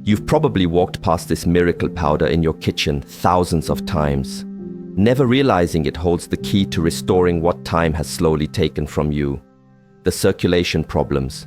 You've probably walked past this miracle powder in your kitchen thousands of times, never realizing it holds the key to restoring what time has slowly taken from you. The circulation problems,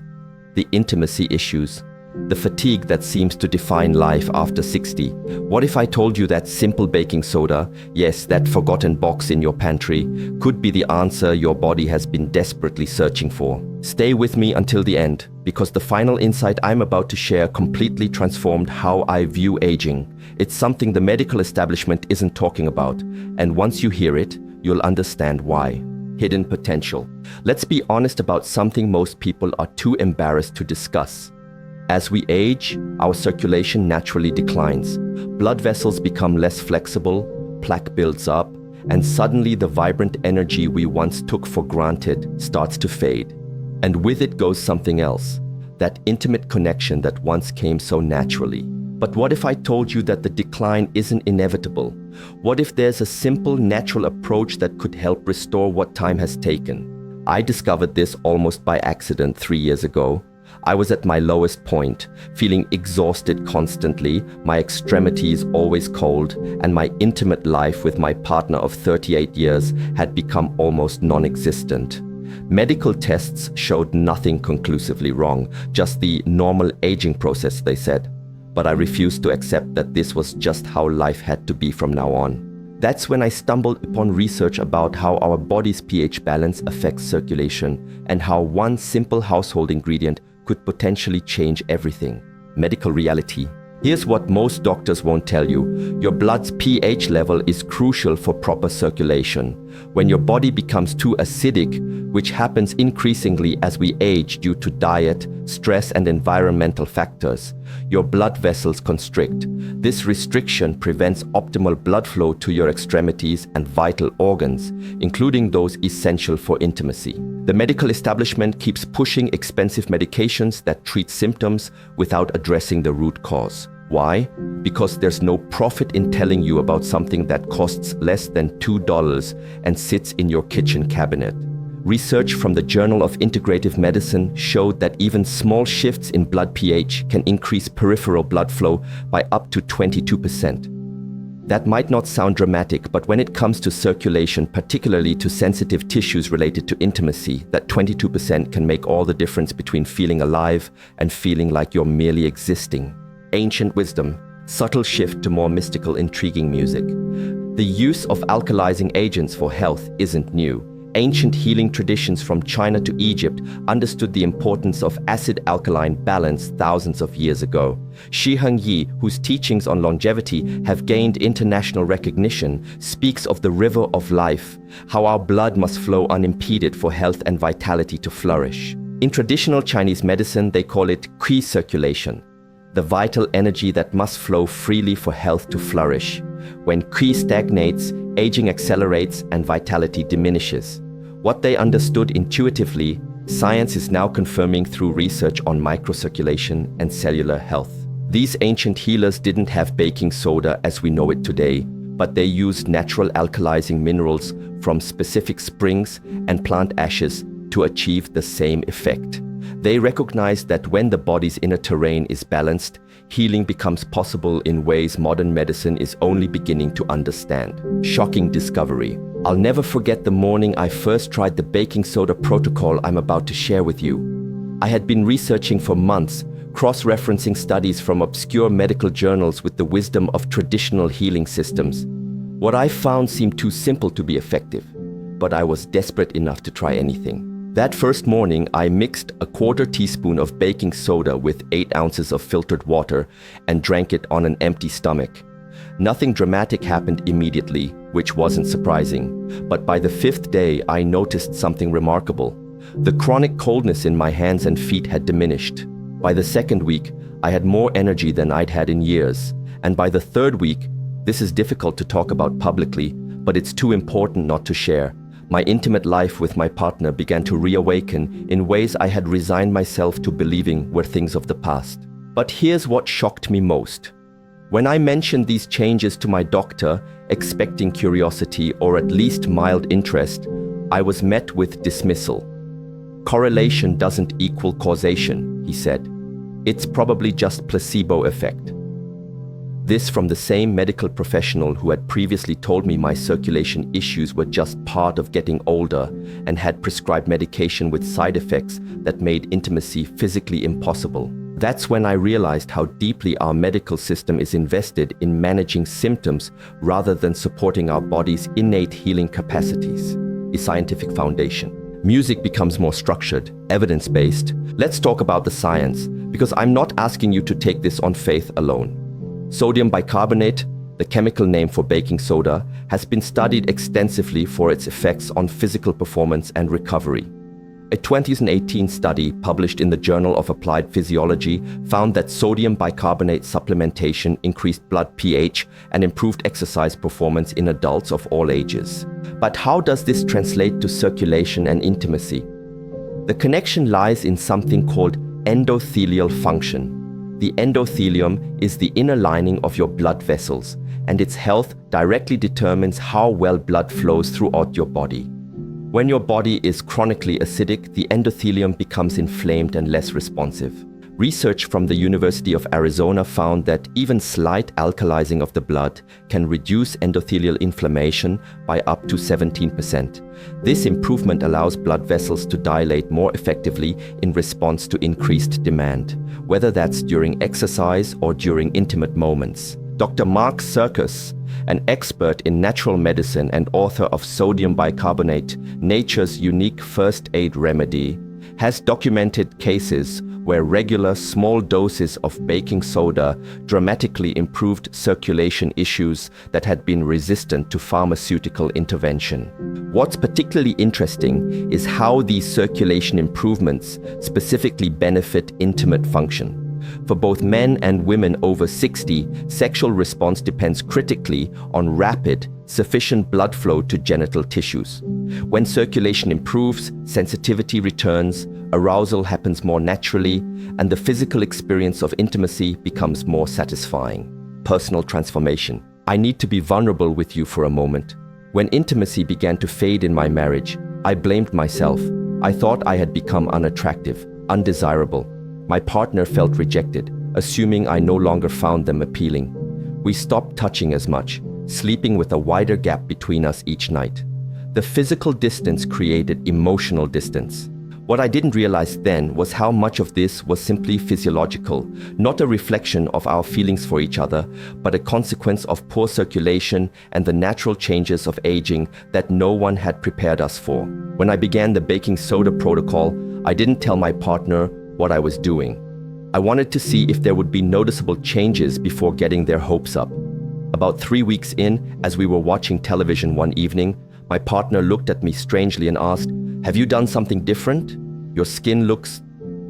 the intimacy issues, the fatigue that seems to define life after 60. What if I told you that simple baking soda, yes, that forgotten box in your pantry, could be the answer your body has been desperately searching for? Stay with me until the end, because the final insight I'm about to share completely transformed how I view aging. It's something the medical establishment isn't talking about, and once you hear it, you'll understand why. Hidden potential. Let's be honest about something most people are too embarrassed to discuss. As we age, our circulation naturally declines. Blood vessels become less flexible, plaque builds up, and suddenly the vibrant energy we once took for granted starts to fade. And with it goes something else, that intimate connection that once came so naturally. But what if I told you that the decline isn't inevitable? What if there's a simple, natural approach that could help restore what time has taken? I discovered this almost by accident 3 years ago. I was at my lowest point, feeling exhausted constantly, my extremities always cold, and my intimate life with my partner of 38 years had become almost non-existent. Medical tests showed nothing conclusively wrong, just the normal aging process, they said. But I refused to accept that this was just how life had to be from now on. That's when I stumbled upon research about how our body's pH balance affects circulation and how one simple household ingredient could potentially change everything. Medical reality. Here's what most doctors won't tell you. Your blood's pH level is crucial for proper circulation. When your body becomes too acidic, which happens increasingly as we age due to diet, stress, and environmental factors, your blood vessels constrict. This restriction prevents optimal blood flow to your extremities and vital organs, including those essential for intimacy. The medical establishment keeps pushing expensive medications that treat symptoms without addressing the root cause. Why? Because there's no profit in telling you about something that costs less than $2 and sits in your kitchen cabinet. Research from the Journal of Integrative Medicine showed that even small shifts in blood pH can increase peripheral blood flow by up to 22%. That might not sound dramatic, but when it comes to circulation, particularly to sensitive tissues related to intimacy, that 22% can make all the difference between feeling alive and feeling like you're merely existing. Ancient wisdom, subtle shift to more mystical, intriguing music. The use of alkalizing agents for health isn't new. Ancient healing traditions from China to Egypt understood the importance of acid-alkaline balance thousands of years ago. Shi Heng Yi, whose teachings on longevity have gained international recognition, speaks of the river of life, how our blood must flow unimpeded for health and vitality to flourish. In traditional Chinese medicine, they call it qi circulation, the vital energy that must flow freely for health to flourish. When qi stagnates, aging accelerates and vitality diminishes. What they understood intuitively, science is now confirming through research on microcirculation and cellular health. These ancient healers didn't have baking soda as we know it today, but they used natural alkalizing minerals from specific springs and plant ashes to achieve the same effect. They recognized that when the body's inner terrain is balanced, healing becomes possible in ways modern medicine is only beginning to understand. Shocking discovery. I'll never forget the morning I first tried the baking soda protocol I'm about to share with you. I had been researching for months, cross-referencing studies from obscure medical journals with the wisdom of traditional healing systems. What I found seemed too simple to be effective, but I was desperate enough to try anything. That first morning, I mixed a 1/4 teaspoon of baking soda with 8 ounces of filtered water and drank it on an empty stomach. Nothing dramatic happened immediately, which wasn't surprising. But by the 5th day, I noticed something remarkable. The chronic coldness in my hands and feet had diminished. By the 2nd week, I had more energy than I'd had in years. And by the 3rd week, this is difficult to talk about publicly, but it's too important not to share. My intimate life with my partner began to reawaken in ways I had resigned myself to believing were things of the past. But here's what shocked me most. When I mentioned these changes to my doctor, expecting curiosity or at least mild interest, I was met with dismissal. Correlation doesn't equal causation, he said. It's probably just placebo effect. This from the same medical professional who had previously told me my circulation issues were just part of getting older and had prescribed medication with side effects that made intimacy physically impossible. That's when I realized how deeply our medical system is invested in managing symptoms rather than supporting our body's innate healing capacities. The scientific foundation. Music becomes more structured, evidence-based. Let's talk about the science, because I'm not asking you to take this on faith alone. Sodium bicarbonate, the chemical name for baking soda, has been studied extensively for its effects on physical performance and recovery. A 2018 study published in the Journal of Applied Physiology found that sodium bicarbonate supplementation increased blood pH and improved exercise performance in adults of all ages. But how does this translate to circulation and intimacy? The connection lies in something called endothelial function. The endothelium is the inner lining of your blood vessels, and its health directly determines how well blood flows throughout your body. When your body is chronically acidic, the endothelium becomes inflamed and less responsive. Research from the University of Arizona found that even slight alkalizing of the blood can reduce endothelial inflammation by up to 17%. This improvement allows blood vessels to dilate more effectively in response to increased demand, whether that's during exercise or during intimate moments. Dr. Mark Serkis, an expert in natural medicine and author of Sodium Bicarbonate, Nature's Unique First Aid Remedy, has documented cases where regular small doses of baking soda dramatically improved circulation issues that had been resistant to pharmaceutical intervention. What's particularly interesting is how these circulation improvements specifically benefit intimate function. For both men and women over 60, sexual response depends critically on rapid, sufficient blood flow to genital tissues. When circulation improves, sensitivity returns, arousal happens more naturally, and the physical experience of intimacy becomes more satisfying. Personal transformation. I need to be vulnerable with you for a moment. When intimacy began to fade in my marriage, I blamed myself. I thought I had become unattractive, undesirable. My partner felt rejected, assuming I no longer found them appealing. We stopped touching as much, sleeping with a wider gap between us each night. The physical distance created emotional distance. What I didn't realize then was how much of this was simply physiological, not a reflection of our feelings for each other, but a consequence of poor circulation and the natural changes of aging that no one had prepared us for. When I began the baking soda protocol, I didn't tell my partner what I was doing. I wanted to see if there would be noticeable changes before getting their hopes up. About 3 weeks in, as we were watching television one evening, my partner looked at me strangely and asked, "Have you done something different? Your skin looks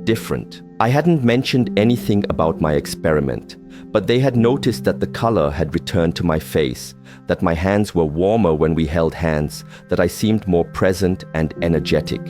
different." I hadn't mentioned anything about my experiment, but they had noticed that the color had returned to my face, that my hands were warmer when we held hands, that I seemed more present and energetic.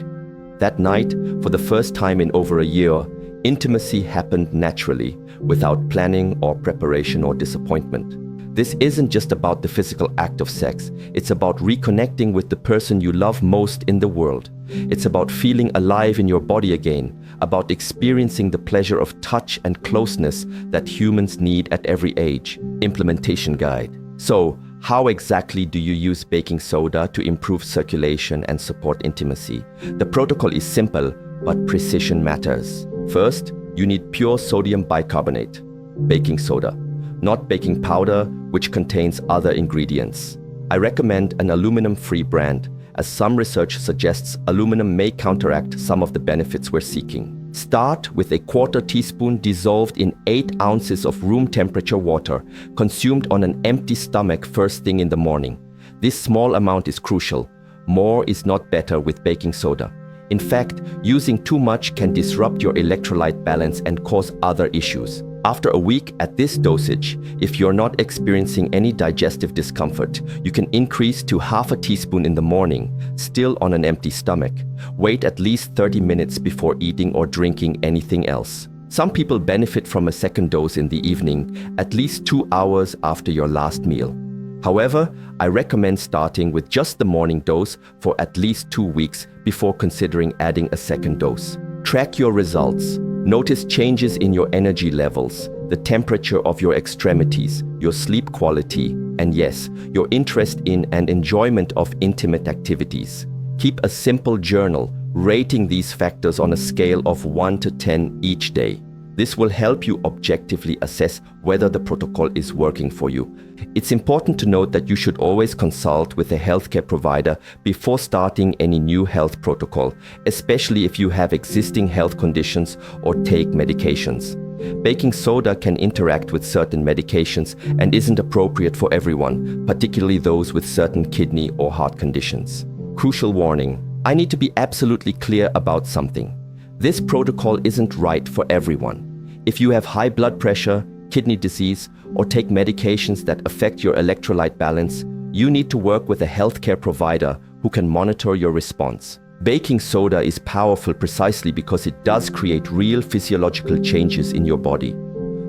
That night, for the first time in over a year, intimacy happened naturally, without planning or preparation or disappointment. This isn't just about the physical act of sex, it's about reconnecting with the person you love most in the world. It's about feeling alive in your body again, about experiencing the pleasure of touch and closeness that humans need at every age. Implementation guide. So, how exactly do you use baking soda to improve circulation and support intimacy? The protocol is simple, but precision matters. First, you need pure sodium bicarbonate, baking soda, not baking powder, which contains other ingredients. I recommend an aluminum-free brand, as some research suggests aluminum may counteract some of the benefits we're seeking. Start with a 1/4 teaspoon dissolved in 8 ounces of room temperature water, consumed on an empty stomach first thing in the morning. This small amount is crucial. More is not better with baking soda. In fact, using too much can disrupt your electrolyte balance and cause other issues. After a week at this dosage, if you're not experiencing any digestive discomfort, you can increase to 1/2 teaspoon in the morning, still on an empty stomach. Wait at least 30 minutes before eating or drinking anything else. Some people benefit from a second dose in the evening, at least 2 hours after your last meal. However, I recommend starting with just the morning dose for at least 2 weeks before considering adding a second dose. Track your results. Notice changes in your energy levels, the temperature of your extremities, your sleep quality, and yes, your interest in and enjoyment of intimate activities. Keep a simple journal, rating these factors on a scale of 1 to 10 each day. This will help you objectively assess whether the protocol is working for you. It's important to note that you should always consult with a healthcare provider before starting any new health protocol, especially if you have existing health conditions or take medications. Baking soda can interact with certain medications and isn't appropriate for everyone, particularly those with certain kidney or heart conditions. Crucial warning: I need to be absolutely clear about something. This protocol isn't right for everyone. If you have high blood pressure, kidney disease, or take medications that affect your electrolyte balance, you need to work with a healthcare provider who can monitor your response. Baking soda is powerful precisely because it does create real physiological changes in your body.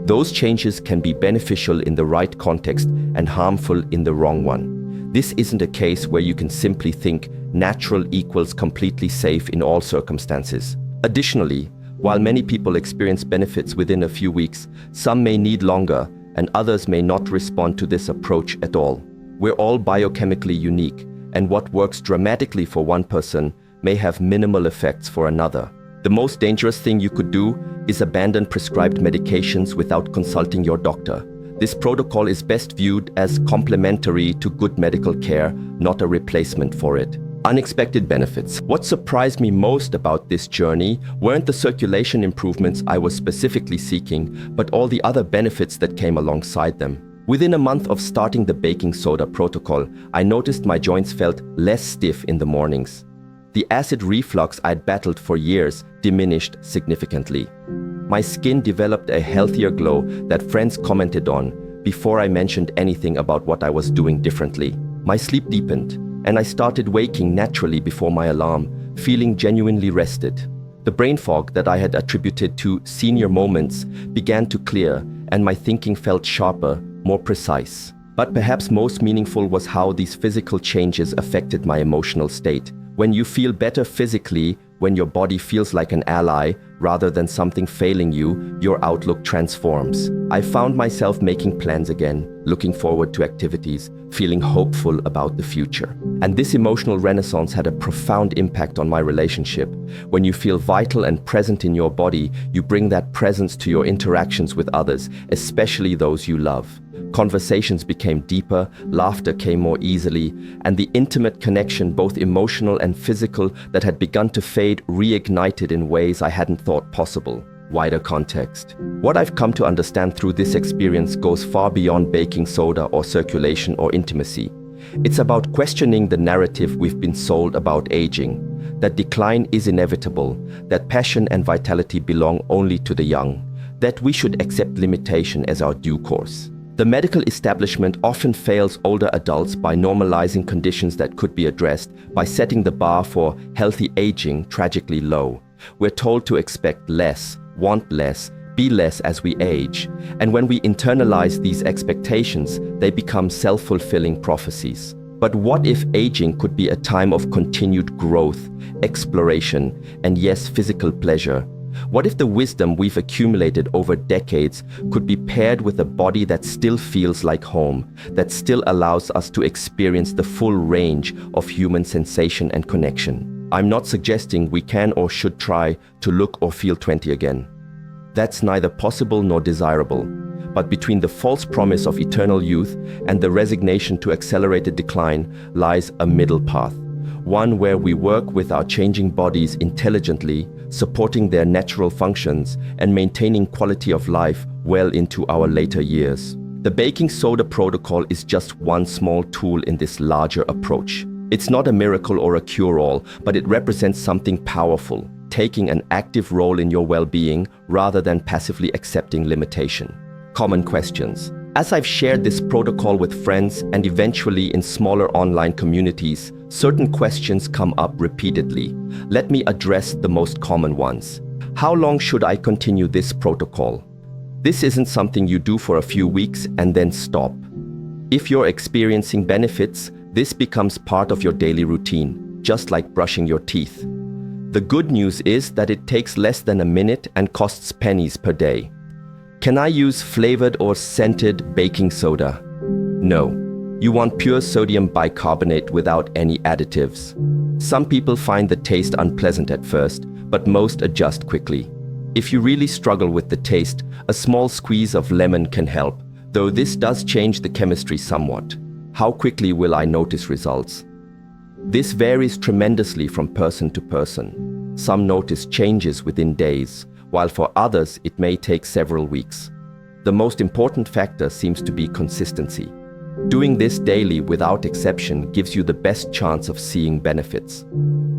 Those changes can be beneficial in the right context and harmful in the wrong one. This isn't a case where you can simply think natural equals completely safe in all circumstances. Additionally, while many people experience benefits within a few weeks, some may need longer, and others may not respond to this approach at all. We're all biochemically unique, and what works dramatically for one person may have minimal effects for another. The most dangerous thing you could do is abandon prescribed medications without consulting your doctor. This protocol is best viewed as complementary to good medical care, not a replacement for it. Unexpected benefits. What surprised me most about this journey weren't the circulation improvements I was specifically seeking, but all the other benefits that came alongside them. Within a month of starting the baking soda protocol, I noticed my joints felt less stiff in the mornings. The acid reflux I'd battled for years diminished significantly. My skin developed a healthier glow that friends commented on before I mentioned anything about what I was doing differently. My sleep deepened, and I started waking naturally before my alarm, feeling genuinely rested. The brain fog that I had attributed to senior moments began to clear, and my thinking felt sharper, more precise. But perhaps most meaningful was how these physical changes affected my emotional state. When you feel better physically, when your body feels like an ally rather than something failing you, your outlook transforms. I found myself making plans again, looking forward to activities, feeling hopeful about the future. And this emotional renaissance had a profound impact on my relationship. When you feel vital and present in your body, you bring that presence to your interactions with others, especially those you love. Conversations became deeper, laughter came more easily, and the intimate connection, both emotional and physical, that had begun to fade reignited in ways I hadn't thought possible. Wider context. What I've come to understand through this experience goes far beyond baking soda or circulation or intimacy. It's about questioning the narrative we've been sold about aging, that decline is inevitable, that passion and vitality belong only to the young, that we should accept limitation as our due course. The medical establishment often fails older adults by normalizing conditions that could be addressed, by setting the bar for healthy aging tragically low. We're told to expect less, want less, be less as we age. And when we internalize these expectations, they become self-fulfilling prophecies. But what if aging could be a time of continued growth, exploration, and yes, physical pleasure? What if the wisdom we've accumulated over decades could be paired with a body that still feels like home, that still allows us to experience the full range of human sensation and connection? I'm not suggesting we can or should try to look or feel 20 again. That's neither possible nor desirable. But between the false promise of eternal youth and the resignation to accelerated decline lies a middle path. One where we work with our changing bodies intelligently, supporting their natural functions and maintaining quality of life well into our later years. The baking soda protocol is just one small tool in this larger approach. It's not a miracle or a cure-all, but it represents something powerful, taking an active role in your well-being rather than passively accepting limitation. Common questions. As I've shared this protocol with friends and eventually in smaller online communities, certain questions come up repeatedly. Let me address the most common ones. How long should I continue this protocol? This isn't something you do for a few weeks and then stop. If you're experiencing benefits, this becomes part of your daily routine, just like brushing your teeth. The good news is that it takes less than a minute and costs pennies per day. Can I use flavored or scented baking soda? No. You want pure sodium bicarbonate without any additives. Some people find the taste unpleasant at first, but most adjust quickly. If you really struggle with the taste, a small squeeze of lemon can help, though this does change the chemistry somewhat. How quickly will I notice results? This varies tremendously from person to person. Some notice changes within days, while for others it may take several weeks. The most important factor seems to be consistency. Doing this daily without exception gives you the best chance of seeing benefits.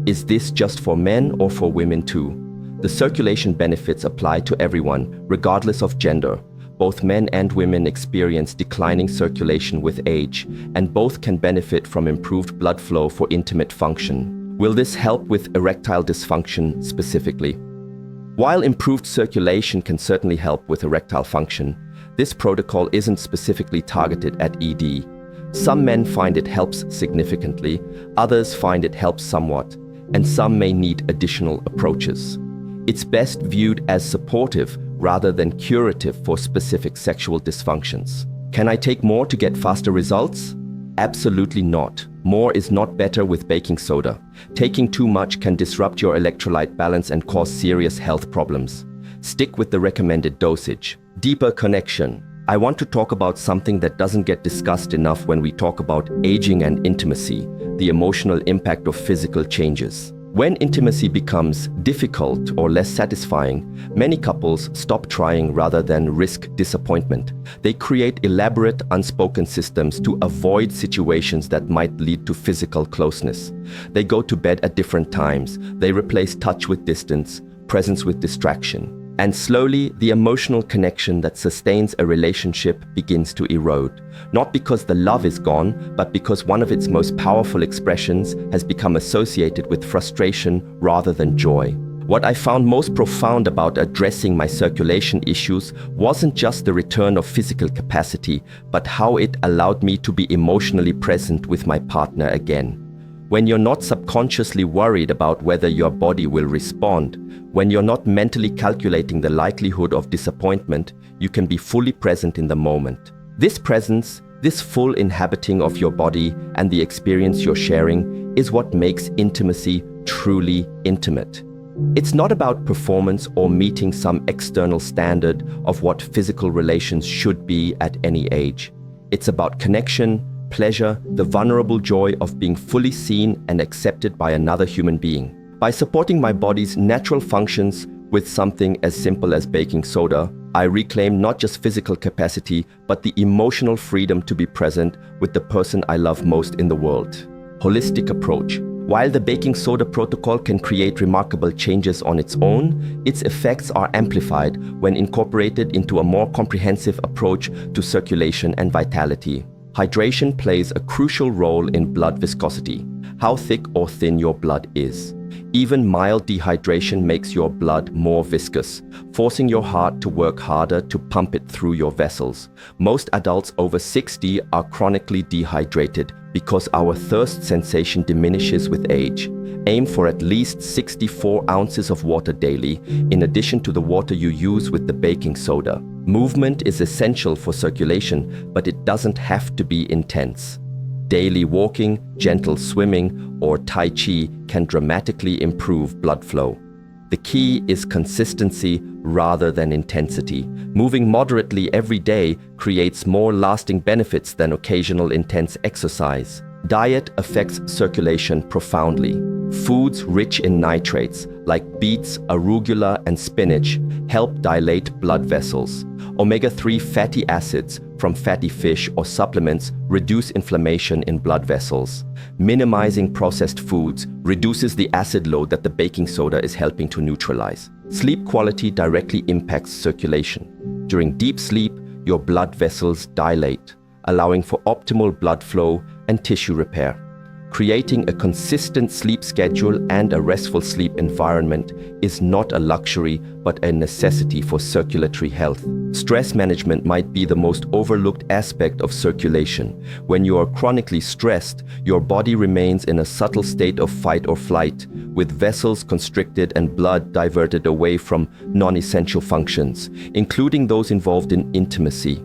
Is this just for men or for women too? The circulation benefits apply to everyone, regardless of gender. Both men and women experience declining circulation with age, and both can benefit from improved blood flow for intimate function. Will this help with erectile dysfunction specifically? While improved circulation can certainly help with erectile function, this protocol isn't specifically targeted at ED. Some men find it helps significantly, others find it helps somewhat, and some may need additional approaches. It's best viewed as supportive rather than curative for specific sexual dysfunctions. Can I take more to get faster results? Absolutely not. More is not better with baking soda. Taking too much can disrupt your electrolyte balance and cause serious health problems. Stick with the recommended dosage. Deeper connection. I want to talk about something that doesn't get discussed enough when we talk about aging and intimacy, the emotional impact of physical changes. When intimacy becomes difficult or less satisfying, many couples stop trying rather than risk disappointment. They create elaborate, unspoken systems to avoid situations that might lead to physical closeness. They go to bed at different times. They replace touch with distance, presence with distraction. And slowly, the emotional connection that sustains a relationship begins to erode. Not because the love is gone, but because one of its most powerful expressions has become associated with frustration rather than joy. What I found most profound about addressing my circulation issues wasn't just the return of physical capacity, but how it allowed me to be emotionally present with my partner again. When you're not subconsciously worried about whether your body will respond, when you're not mentally calculating the likelihood of disappointment, you can be fully present in the moment. This presence, this full inhabiting of your body and the experience you're sharing is what makes intimacy truly intimate. It's not about performance or meeting some external standard of what physical relations should be at any age. It's about connection, pleasure, the vulnerable joy of being fully seen and accepted by another human being. By supporting my body's natural functions with something as simple as baking soda, I reclaim not just physical capacity, but the emotional freedom to be present with the person I love most in the world. Holistic approach. While the baking soda protocol can create remarkable changes on its own, its effects are amplified when incorporated into a more comprehensive approach to circulation and vitality. Hydration plays a crucial role in blood viscosity, how thick or thin your blood is. Even mild dehydration makes your blood more viscous, forcing your heart to work harder to pump it through your vessels. Most adults over 60 are chronically dehydrated because our thirst sensation diminishes with age. Aim for at least 64 ounces of water daily, in addition to the water you use with the baking soda. Movement is essential for circulation, but it doesn't have to be intense. Daily walking, gentle swimming, or Tai Chi can dramatically improve blood flow. The key is consistency rather than intensity. Moving moderately every day creates more lasting benefits than occasional intense exercise. Diet affects circulation profoundly. Foods rich in nitrates, like beets, arugula, and spinach, help dilate blood vessels. Omega-3 fatty acids from fatty fish or supplements reduce inflammation in blood vessels. Minimizing processed foods reduces the acid load that the baking soda is helping to neutralize. Sleep quality directly impacts circulation. During deep sleep, your blood vessels dilate, allowing for optimal blood flow and tissue repair. Creating a consistent sleep schedule and a restful sleep environment is not a luxury but a necessity for circulatory health. Stress management might be the most overlooked aspect of circulation. When you are chronically stressed, your body remains in a subtle state of fight or flight, with vessels constricted and blood diverted away from non-essential functions, including those involved in intimacy.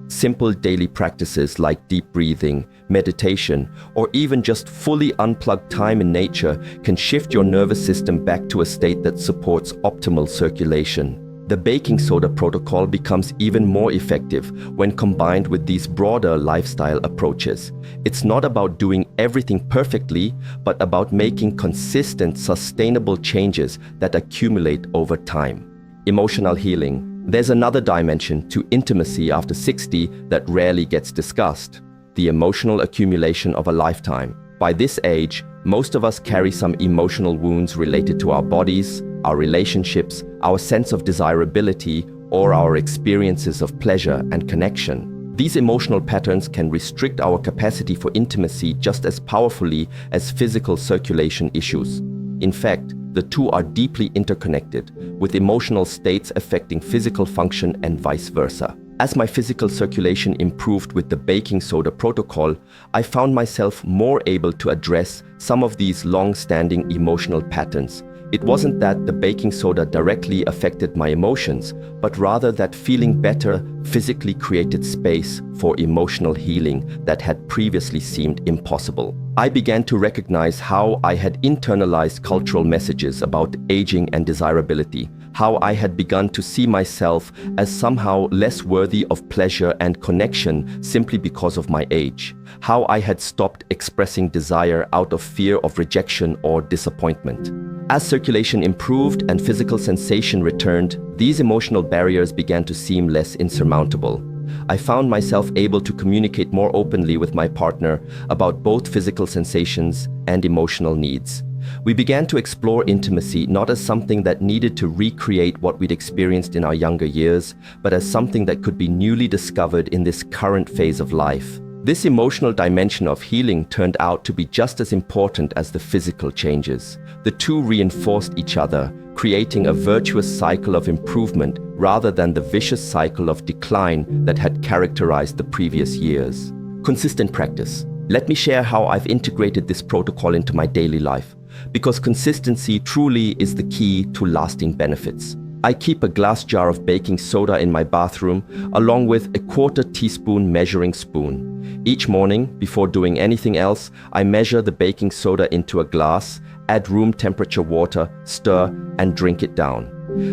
Simple daily practices like deep breathing, meditation, or even just fully unplugged time in nature can shift your nervous system back to a state that supports optimal circulation. The baking soda protocol becomes even more effective when combined with these broader lifestyle approaches. It's not about doing everything perfectly, but about making consistent, sustainable changes that accumulate over time. Emotional healing. There's another dimension to intimacy after 60 that rarely gets discussed: the emotional accumulation of a lifetime. By this age, most of us carry some emotional wounds related to our bodies, our relationships, our sense of desirability, or our experiences of pleasure and connection. These emotional patterns can restrict our capacity for intimacy just as powerfully as physical circulation issues. In fact, the two are deeply interconnected, with emotional states affecting physical function and vice versa. As my physical circulation improved with the baking soda protocol, I found myself more able to address some of these long-standing emotional patterns. It wasn't that the baking soda directly affected my emotions, but rather that feeling better physically created space for emotional healing that had previously seemed impossible. I began to recognize how I had internalized cultural messages about aging and desirability, how I had begun to see myself as somehow less worthy of pleasure and connection simply because of my age, how I had stopped expressing desire out of fear of rejection or disappointment. As circulation improved and physical sensation returned, these emotional barriers began to seem less insurmountable. I found myself able to communicate more openly with my partner about both physical sensations and emotional needs. We began to explore intimacy not as something that needed to recreate what we'd experienced in our younger years, but as something that could be newly discovered in this current phase of life. This emotional dimension of healing turned out to be just as important as the physical changes. The two reinforced each other, creating a virtuous cycle of improvement rather than the vicious cycle of decline that had characterized the previous years. Consistent practice. Let me share how I've integrated this protocol into my daily life, because consistency truly is the key to lasting benefits. I keep a glass jar of baking soda in my bathroom, along with a 1/4 teaspoon measuring spoon. Each morning, before doing anything else, I measure the baking soda into a glass, add room temperature water, stir, and drink it down.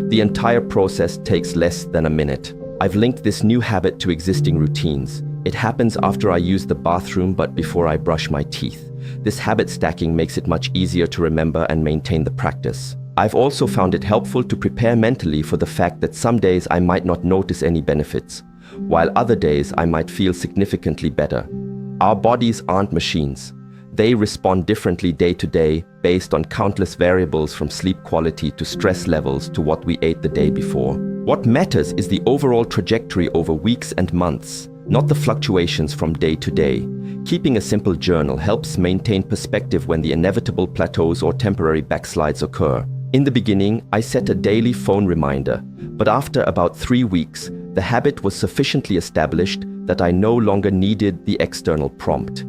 The entire process takes less than a minute. I've linked this new habit to existing routines. It happens after I use the bathroom but before I brush my teeth. This habit stacking makes it much easier to remember and maintain the practice. I've also found it helpful to prepare mentally for the fact that some days I might not notice any benefits, while other days I might feel significantly better. Our bodies aren't machines. They respond differently day to day based on countless variables, from sleep quality to stress levels to what we ate the day before. What matters is the overall trajectory over weeks and months, not the fluctuations from day to day. Keeping a simple journal helps maintain perspective when the inevitable plateaus or temporary backslides occur. In the beginning, I set a daily phone reminder, but after about 3 weeks, the habit was sufficiently established that I no longer needed the external prompt.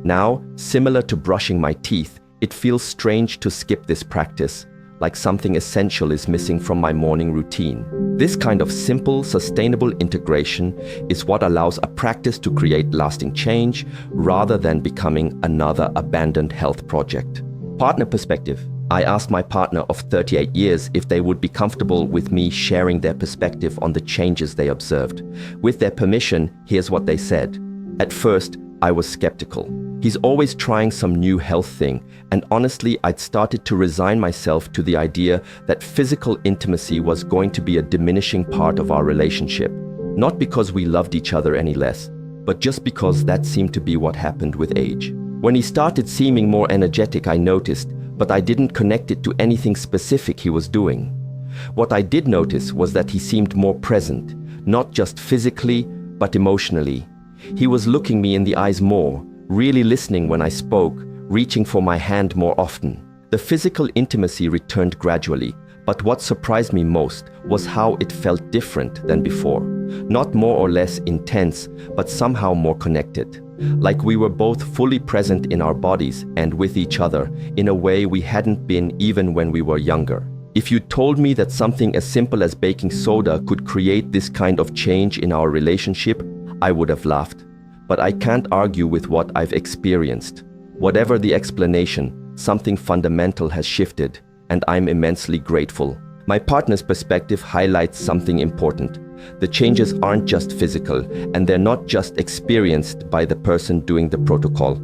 Now, similar to brushing my teeth, it feels strange to skip this practice, like something essential is missing from my morning routine. This kind of simple, sustainable integration is what allows a practice to create lasting change rather than becoming another abandoned health project. Partner perspective. I asked my partner of 38 years if they would be comfortable with me sharing their perspective on the changes they observed. With their permission, here's what they said. At first, I was skeptical. He's always trying some new health thing, and honestly, I'd started to resign myself to the idea that physical intimacy was going to be a diminishing part of our relationship. Not because we loved each other any less, but just because that seemed to be what happened with age. When he started seeming more energetic, I noticed, but I didn't connect it to anything specific he was doing. What I did notice was that he seemed more present, not just physically, but emotionally. He was looking me in the eyes more, really listening when I spoke, reaching for my hand more often. The physical intimacy returned gradually, but what surprised me most was how it felt different than before. Not more or less intense, but somehow more connected. Like we were both fully present in our bodies and with each other in a way we hadn't been even when we were younger. If you told me that something as simple as baking soda could create this kind of change in our relationship, I would have laughed. But I can't argue with what I've experienced. Whatever the explanation, something fundamental has shifted, and I'm immensely grateful. My partner's perspective highlights something important. The changes aren't just physical, and they're not just experienced by the person doing the protocol.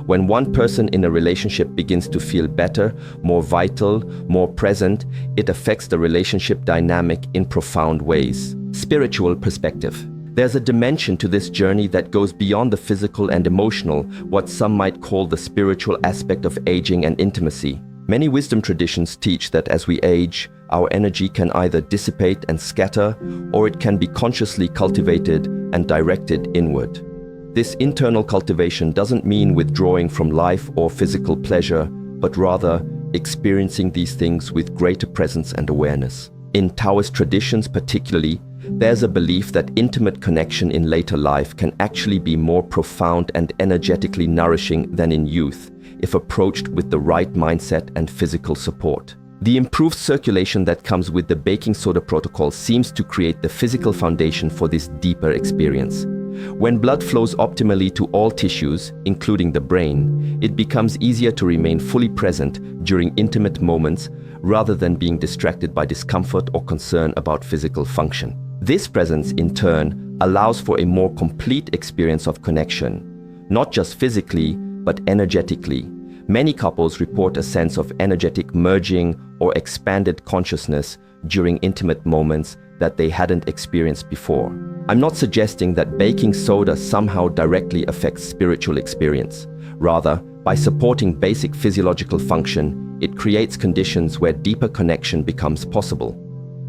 When one person in a relationship begins to feel better, more vital, more present, it affects the relationship dynamic in profound ways. Spiritual perspective. There's a dimension to this journey that goes beyond the physical and emotional, what some might call the spiritual aspect of aging and intimacy. Many wisdom traditions teach that as we age, our energy can either dissipate and scatter, or it can be consciously cultivated and directed inward. This internal cultivation doesn't mean withdrawing from life or physical pleasure, but rather experiencing these things with greater presence and awareness. In Taoist traditions particularly, there's a belief that intimate connection in later life can actually be more profound and energetically nourishing than in youth, if approached with the right mindset and physical support. The improved circulation that comes with the baking soda protocol seems to create the physical foundation for this deeper experience. When blood flows optimally to all tissues, including the brain, it becomes easier to remain fully present during intimate moments rather than being distracted by discomfort or concern about physical function. This presence, in turn, allows for a more complete experience of connection, not just physically, but energetically. Many couples report a sense of energetic merging or expanded consciousness during intimate moments that they hadn't experienced before. I'm not suggesting that baking soda somehow directly affects spiritual experience. Rather, by supporting basic physiological function, it creates conditions where deeper connection becomes possible.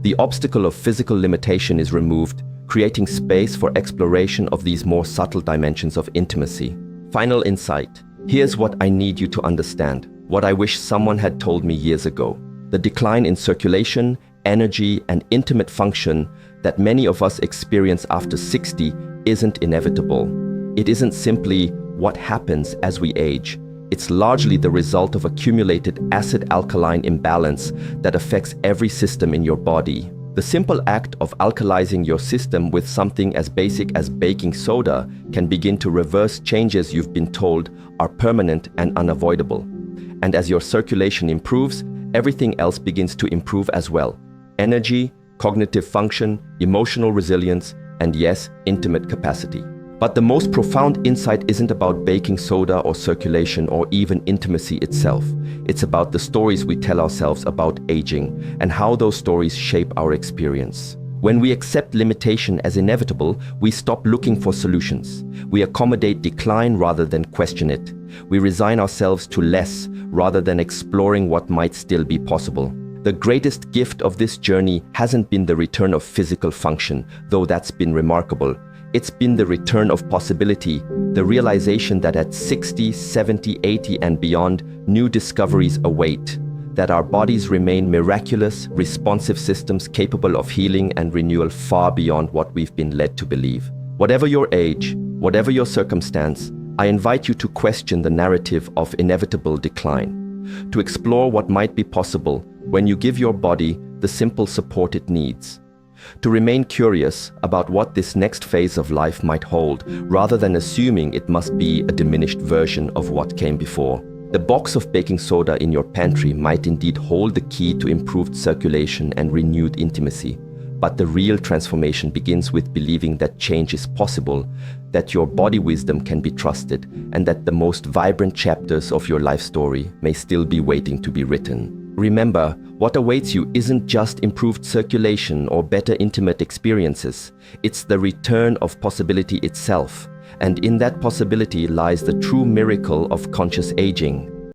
The obstacle of physical limitation is removed, creating space for exploration of these more subtle dimensions of intimacy. Final insight. Here's what I need you to understand, what I wish someone had told me years ago. The decline in circulation, energy, and intimate function that many of us experience after 60 isn't inevitable. It isn't simply what happens as we age. It's largely the result of accumulated acid-alkaline imbalance that affects every system in your body. The simple act of alkalizing your system with something as basic as baking soda can begin to reverse changes you've been told are permanent and unavoidable. And as your circulation improves, everything else begins to improve as well. Energy, cognitive function, emotional resilience, and yes, intimate capacity. But the most profound insight isn't about baking soda or circulation or even intimacy itself. It's about the stories we tell ourselves about aging and how those stories shape our experience. When we accept limitation as inevitable, we stop looking for solutions. We accommodate decline rather than question it. We resign ourselves to less rather than exploring what might still be possible. The greatest gift of this journey hasn't been the return of physical function, though that's been remarkable. It's been the return of possibility, the realization that at 60, 70, 80 and beyond, new discoveries await, that our bodies remain miraculous, responsive systems capable of healing and renewal far beyond what we've been led to believe. Whatever your age, whatever your circumstance, I invite you to question the narrative of inevitable decline, to explore what might be possible when you give your body the simple support it needs. To remain curious about what this next phase of life might hold, rather than assuming it must be a diminished version of what came before. The box of baking soda in your pantry might indeed hold the key to improved circulation and renewed intimacy, but the real transformation begins with believing that change is possible, that your body wisdom can be trusted, and that the most vibrant chapters of your life story may still be waiting to be written. Remember, what awaits you isn't just improved circulation or better intimate experiences. It's the return of possibility itself. And in that possibility lies the true miracle of conscious aging.